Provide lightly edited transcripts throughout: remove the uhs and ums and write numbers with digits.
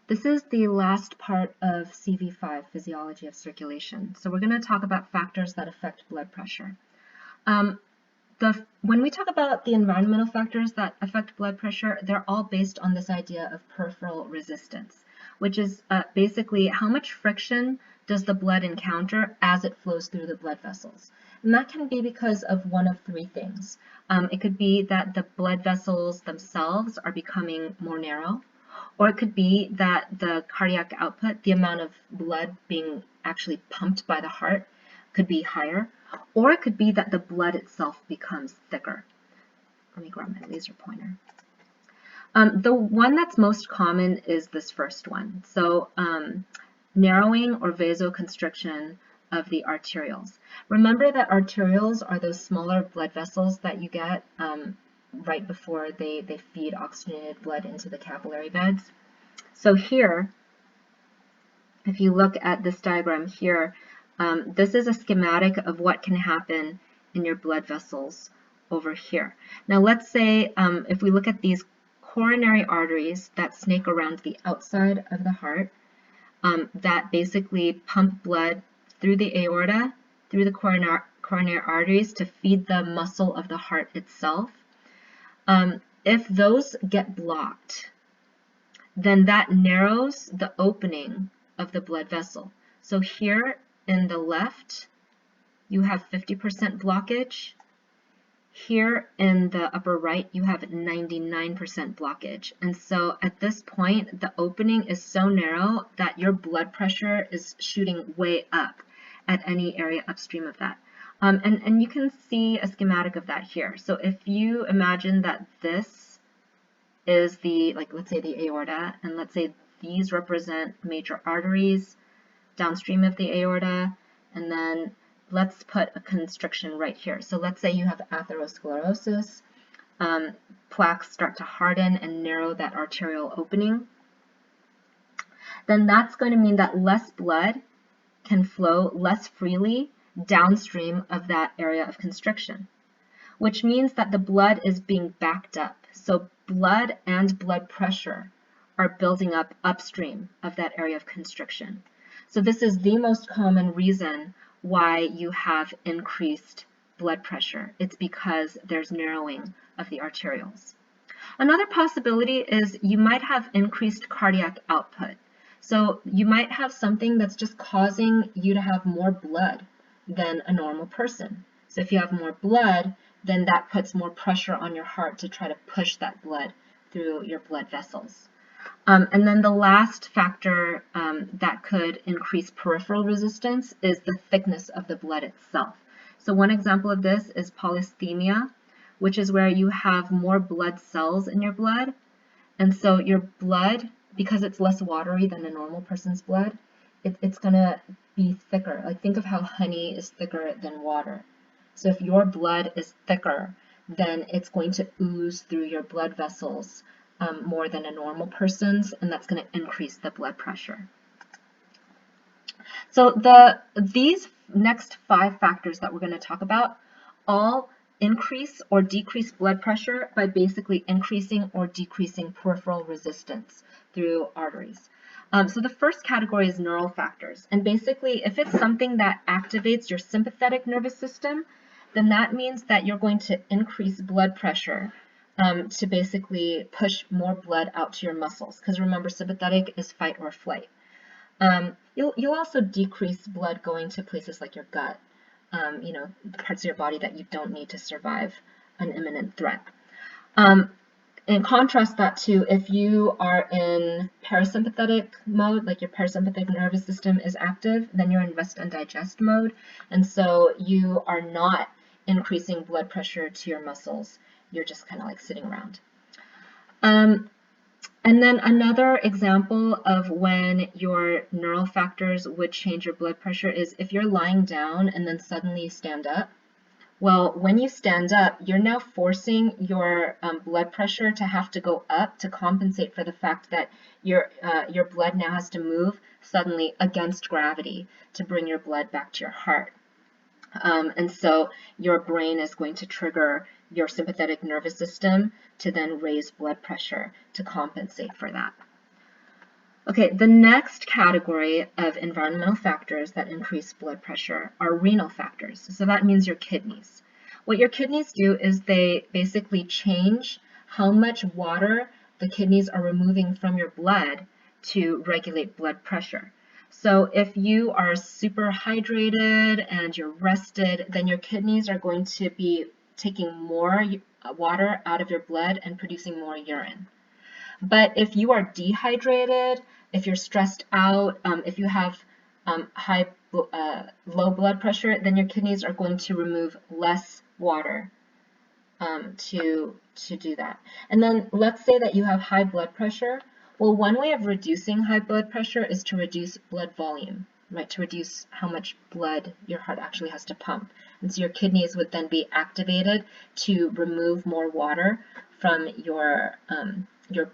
This is the last part of CV5, Physiology of Circulation. So we're going to talk about factors that affect blood pressure. When we talk about the environmental factors that affect blood pressure, they're all based on this idea of peripheral resistance, which is basically how much friction does the blood encounter as it flows through the blood vessels. And that can be because of one of three things. It could be that the blood vessels themselves are becoming more narrow, or it could be that the cardiac output, the amount of blood being actually pumped by the heart, could be higher, or it could be that the blood itself becomes thicker. Let me grab my laser pointer. The one that's most common is this first one. So narrowing or vasoconstriction of the arterioles. Remember that arterioles are those smaller blood vessels that you get right before they feed oxygenated blood into the capillary beds. So here, if you look at this diagram here, this is a schematic of what can happen in your blood vessels over here. Now let's say if we look at these coronary arteries that snake around the outside of the heart, that basically pump blood through the aorta, through the coronary arteries to feed the muscle of the heart itself. If those get blocked, then that narrows the opening of the blood vessel. So here in the left, you have 50% blockage. Here in the upper right, you have 99% blockage. And so at this point, the opening is so narrow that your blood pressure is shooting way up at any area upstream of that. And you can see a schematic of that here. So if you imagine that this is the, let's say the aorta, and let's say these represent major arteries downstream of the aorta, and then let's put a constriction right here. So let's say you have atherosclerosis, plaques start to harden and narrow that arterial opening. Then that's going to mean that less blood can flow less freely downstream of that area of constriction, which means that the blood is being backed up. So blood and blood pressure are building up upstream of that area of constriction. So this is the most common reason why you have increased blood pressure. It's because there's narrowing of the arterioles. Another possibility is you might have increased cardiac output. So you might have something that's just causing you to have more blood than a normal person. So if you have more blood, then that puts more pressure on your heart to try to push that blood through your blood vessels. And then the last factor that could increase peripheral resistance is the thickness of the blood itself. So one example of this is polycythemia, which is where you have more blood cells in your blood. And so your blood, because it's less watery than a normal person's blood, it's going to be thicker. Like think of how honey is thicker than water. So if your blood is thicker, then it's going to ooze through your blood vessels more than a normal person's, and that's going to increase the blood pressure. So these next 5 factors that we're going to talk about all increase or decrease blood pressure by basically increasing or decreasing peripheral resistance through arteries. So the first category is neural factors, and basically if it's something that activates your sympathetic nervous system, then that means that you're going to increase blood pressure to basically push more blood out to your muscles, because remember, sympathetic is fight or flight. You'll also decrease blood going to places like your gut, the parts of your body that you don't need to survive an imminent threat. And contrast that to if you are in parasympathetic mode, like your parasympathetic nervous system is active, then you're in rest and digest mode, and so you are not increasing blood pressure to your muscles. You're just kind of like sitting around. And then another example of when your neural factors would change your blood pressure is if you're lying down and then suddenly you stand up. Well, when you stand up, you're now forcing your blood pressure to have to go up to compensate for the fact that your blood now has to move suddenly against gravity to bring your blood back to your heart. And so your brain is going to trigger your sympathetic nervous system to then raise blood pressure to compensate for that. Okay, the next category of environmental factors that increase blood pressure are renal factors. So that means your kidneys. What your kidneys do is they basically change how much water the kidneys are removing from your blood to regulate blood pressure. So if you are super hydrated and you're rested, then your kidneys are going to be taking more water out of your blood and producing more urine. But if you are dehydrated, if you're stressed out, if you have low blood pressure, then your kidneys are going to remove less water to do that. And then let's say that you have high blood pressure. Well, one way of reducing high blood pressure is to reduce blood volume, right? To reduce how much blood your heart actually has to pump. And so your kidneys would then be activated to remove more water from your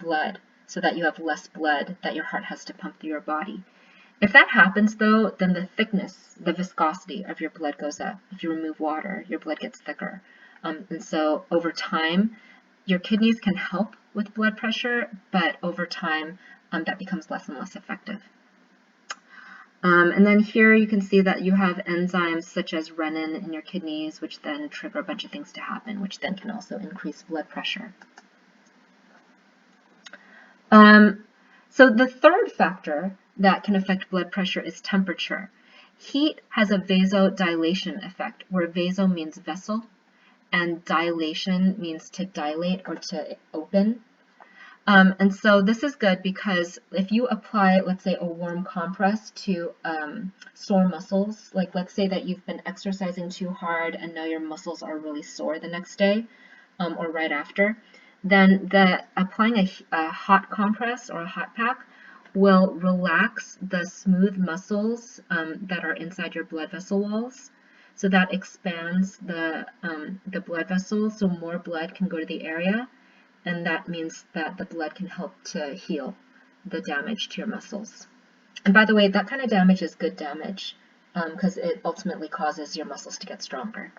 blood so that you have less blood that your heart has to pump through your body. If that happens though, then the thickness, the viscosity of your blood goes up. If you remove water, your blood gets thicker. And so over time, your kidneys can help with blood pressure, but over time, that becomes less and less effective. And then here you can see that you have enzymes such as renin in your kidneys, which then trigger a bunch of things to happen, which then can also increase blood pressure. So the third factor that can affect blood pressure is temperature. Heat has a vasodilation effect, where vaso means vessel, and dilation means to dilate or to open. And so this is good because if you apply, let's say, a warm compress to sore muscles, like let's say that you've been exercising too hard and now your muscles are really sore the next day or right after, then applying a hot compress or a hot pack will relax the smooth muscles that are inside your blood vessel walls. So that expands the blood vessels so more blood can go to the area, and that means that the blood can help to heal the damage to your muscles. And by the way, that kind of damage is good damage because it ultimately causes your muscles to get stronger.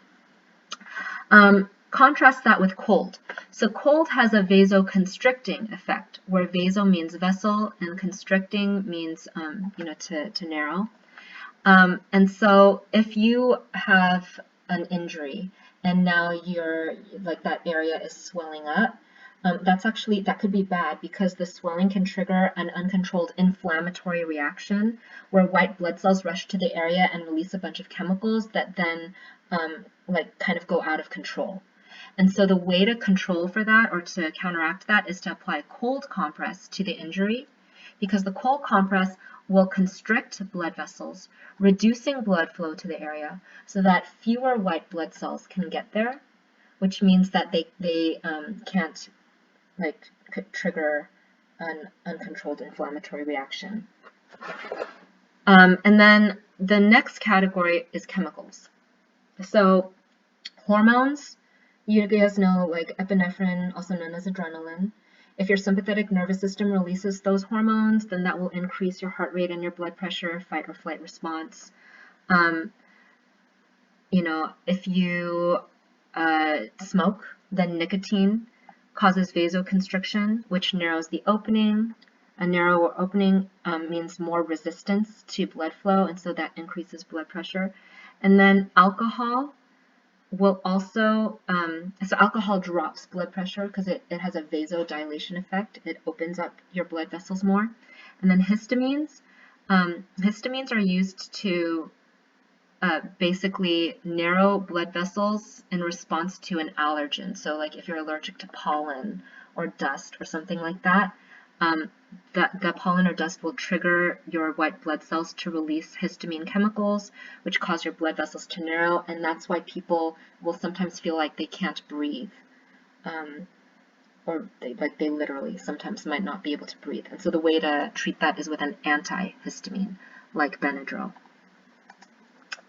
Contrast that with cold. So cold has a vasoconstricting effect, where vaso means vessel and constricting means, to narrow. And so if you have an injury and now that area is swelling up, that could be bad because the swelling can trigger an uncontrolled inflammatory reaction where white blood cells rush to the area and release a bunch of chemicals that then kind of go out of control. And so the way to control for that or to counteract that is to apply a cold compress to the injury, because the cold compress will constrict blood vessels, reducing blood flow to the area so that fewer white blood cells can get there, which means that they can't trigger an uncontrolled inflammatory reaction. And then the next category is chemicals. So hormones, you guys know, like epinephrine, also known as adrenaline. If your sympathetic nervous system releases those hormones, then that will increase your heart rate and your blood pressure, fight or flight response. If you smoke, then nicotine causes vasoconstriction, which narrows the opening. A narrower opening means more resistance to blood flow, and so that increases blood pressure. And then alcohol will also, so alcohol drops blood pressure because it has a vasodilation effect. It opens up your blood vessels more. And then histamines. Histamines are used to basically narrow blood vessels in response to an allergen. So like if you're allergic to pollen or dust or something like that, the pollen or dust will trigger your white blood cells to release histamine chemicals, which cause your blood vessels to narrow, and that's why people will sometimes feel like they can't breathe, or they literally sometimes might not be able to breathe. And so the way to treat that is with an antihistamine, like Benadryl.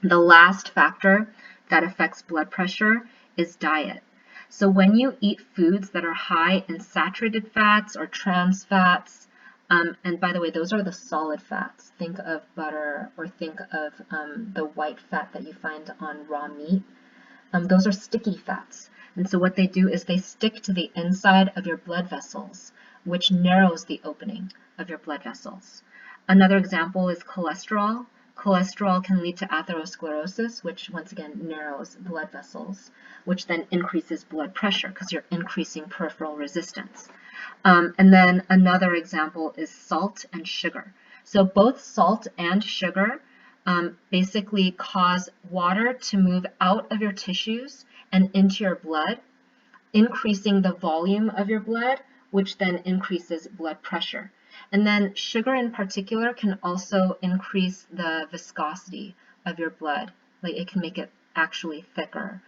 The last factor that affects blood pressure is diet. So when you eat foods that are high in saturated fats or trans fats, and by the way, those are the solid fats. Think of butter or think of the white fat that you find on raw meat. Those are sticky fats. And so what they do is they stick to the inside of your blood vessels which narrows the opening of your blood vessels. Another example is cholesterol. Cholesterol can lead to atherosclerosis, which once again narrows blood vessels, which then increases blood pressure because you're increasing peripheral resistance. And then another example is salt and sugar. So both salt and sugar basically cause water to move out of your tissues and into your blood, increasing the volume of your blood, which then increases blood pressure. And then sugar in particular can also increase the viscosity of your blood. Like it can make it actually thicker,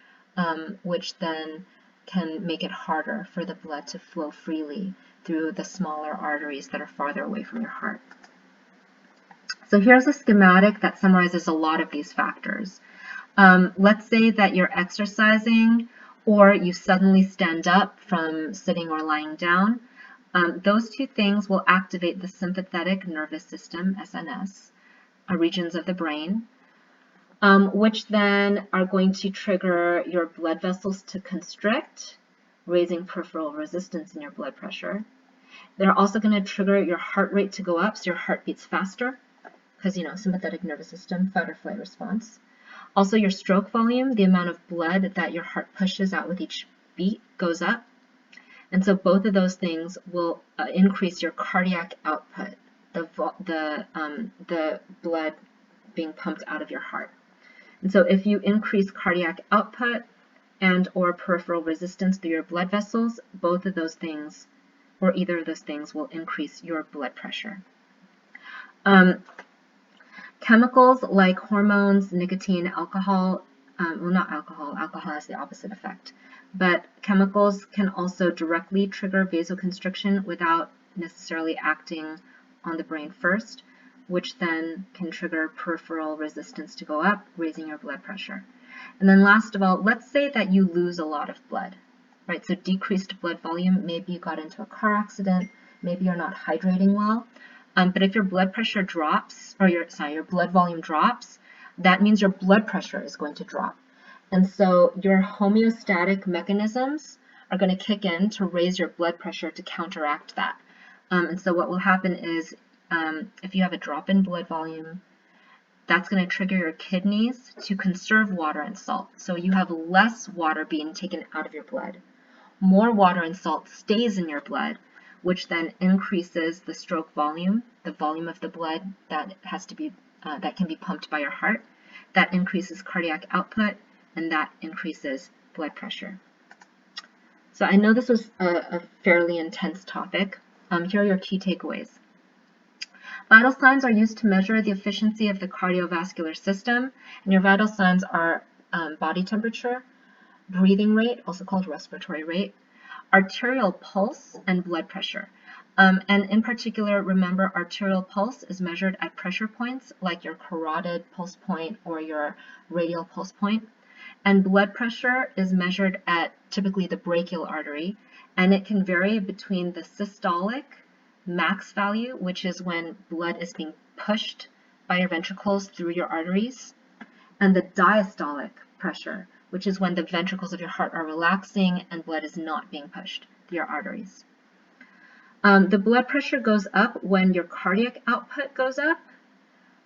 which then can make it harder for the blood to flow freely through the smaller arteries that are farther away from your heart. So here's a schematic that summarizes a lot of these factors. Let's say that you're exercising or you suddenly stand up from sitting or lying down. Those two things will activate the sympathetic nervous system, SNS, regions of the brain, which then are going to trigger your blood vessels to constrict, raising peripheral resistance in your blood pressure. They're also going to trigger your heart rate to go up, so your heart beats faster, because, sympathetic nervous system, fight or flight response. Also, your stroke volume, the amount of blood that your heart pushes out with each beat, goes up. And so both of those things will increase your cardiac output, the blood being pumped out of your heart. And so if you increase cardiac output and or peripheral resistance through your blood vessels, both of those things, or either of those things, will increase your blood pressure. Chemicals like hormones, nicotine, alcohol, well, not alcohol, alcohol has the opposite effect, but chemicals can also directly trigger vasoconstriction without necessarily acting on the brain first, which then can trigger peripheral resistance to go up, raising your blood pressure. And then last of all, let's say that you lose a lot of blood, right? So decreased blood volume, maybe you got into a car accident, maybe you're not hydrating well. But if your blood pressure drops, or your blood volume drops, that means your blood pressure is going to drop. And so your homeostatic mechanisms are going to kick in to raise your blood pressure to counteract that. And so what will happen is if you have a drop in blood volume, that's going to trigger your kidneys to conserve water and salt. So you have less water being taken out of your blood. More water and salt stays in your blood, which then increases the stroke volume, the volume of the blood that has to be that can be pumped by your heart. That increases cardiac output, and that increases blood pressure. So I know this was a fairly intense topic. Here are your key takeaways. Vital signs are used to measure the efficiency of the cardiovascular system, and your vital signs are body temperature, breathing rate, also called respiratory rate, arterial pulse, and blood pressure. And in particular, remember, arterial pulse is measured at pressure points like your carotid pulse point or your radial pulse point. And blood pressure is measured at typically the brachial artery, and it can vary between the systolic max value, which is when blood is being pushed by your ventricles through your arteries, and the diastolic pressure, which is when the ventricles of your heart are relaxing and blood is not being pushed through your arteries. The blood pressure goes up when your cardiac output goes up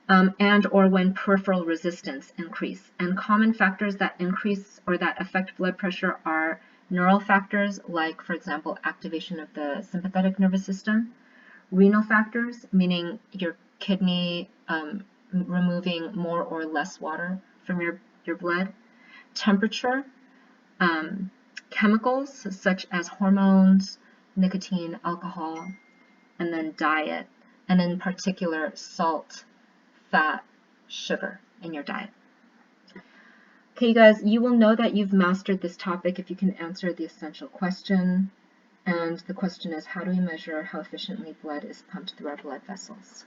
and or when peripheral resistance increase. And common factors that increase or that affect blood pressure are neural factors like, for example, activation of the sympathetic nervous system, renal factors, meaning your kidney removing more or less water from your blood, temperature, chemicals such as hormones, nicotine, alcohol, and then diet, and in particular salt, fat, sugar in your diet. Okay, you guys, you will know that you've mastered this topic if you can answer the essential question. And the question is, how do we measure how efficiently blood is pumped through our blood vessels?